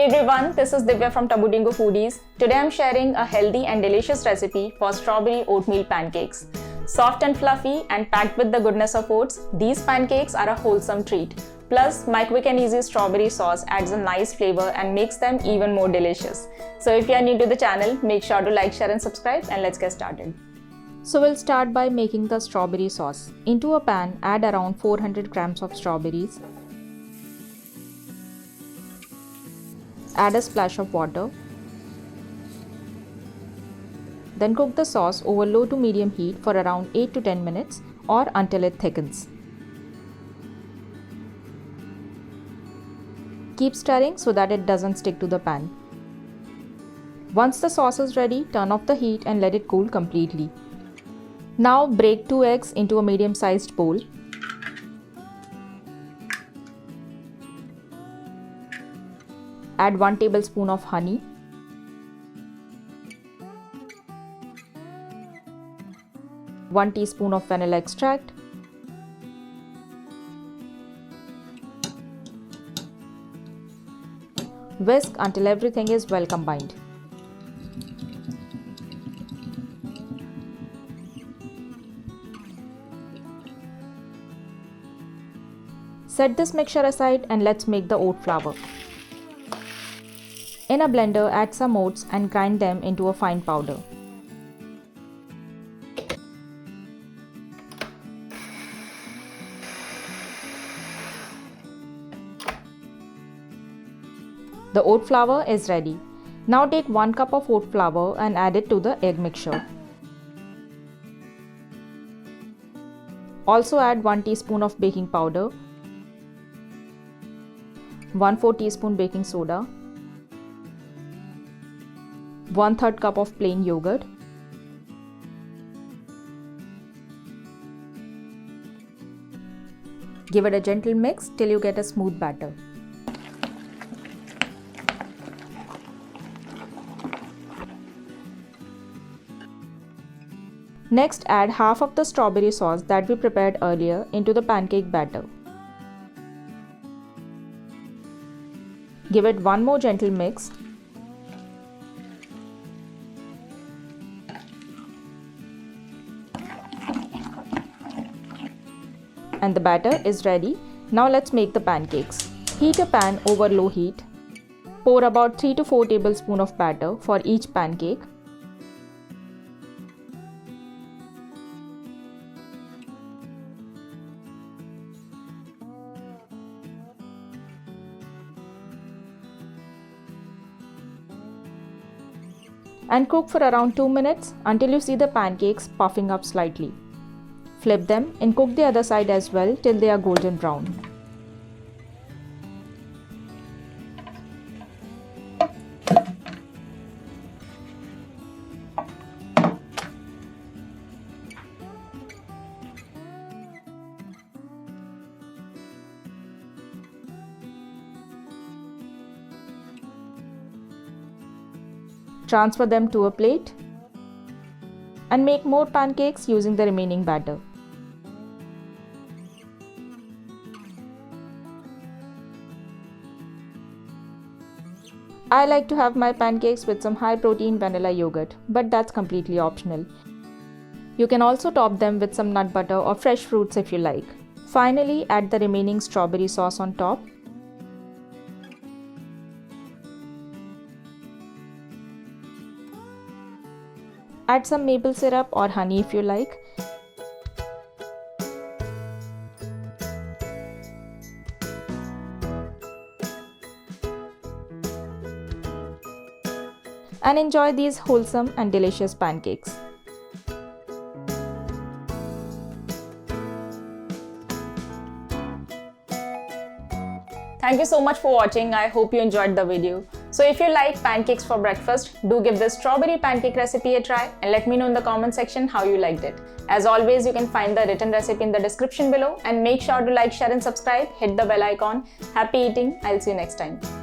Hey everyone, this is Divya from Tabudingo Foodies. Today I'm sharing a healthy and delicious recipe for strawberry oatmeal pancakes. Soft and fluffy and packed with the goodness of oats, these pancakes are a wholesome treat. Plus, my quick and easy strawberry sauce adds a nice flavor and makes them even more delicious. So if you are new to the channel, make sure to like, share and subscribe, and let's get started. So we'll start by making the strawberry sauce. Into a pan, add around 400 grams of strawberries. Add a splash of water. Then cook the sauce over low to medium heat for around 8 to 10 minutes or until it thickens. Keep stirring so that it doesn't stick to the pan. Once the sauce is ready, turn off the heat and let it cool completely. Now break 2 eggs into a medium-sized bowl. Add 1 tablespoon of honey. One teaspoon of vanilla extract. Whisk until everything is well combined. Set this mixture aside and let's make the oat flour. In a blender, add some oats and grind them into a fine powder. The oat flour is ready. Now take 1 cup of oat flour and add it to the egg mixture. Also add 1 teaspoon of baking powder, 1/4 teaspoon baking soda, 1/3 cup of plain yogurt, give it a gentle mix till you get a smooth batter. Next, add half of the strawberry sauce that we prepared earlier into the pancake batter. Give it one more gentle mix. And the batter is ready. Now let's make the pancakes. Heat a pan over low heat. Pour about 3 to 4 tablespoons of batter for each pancake. And cook for around 2 minutes until you see the pancakes puffing up slightly. Flip them and cook the other side as well till they are golden brown. Transfer them to a plate and make more pancakes using the remaining batter. I like to have my pancakes with some high protein vanilla yogurt, but that's completely optional. You can also top them with some nut butter or fresh fruits if you like. Finally, add the remaining strawberry sauce on top. Add some maple syrup or honey if you like. And enjoy these wholesome and delicious pancakes. Thank you so much for watching. I hope you enjoyed the video. So if you like pancakes for breakfast, do give this strawberry pancake recipe a try and let me know in the comment section how you liked it. As always, you can find the written recipe in the description below, and make sure to like, share and subscribe. Hit the bell icon. Happy eating. I'll see you next time.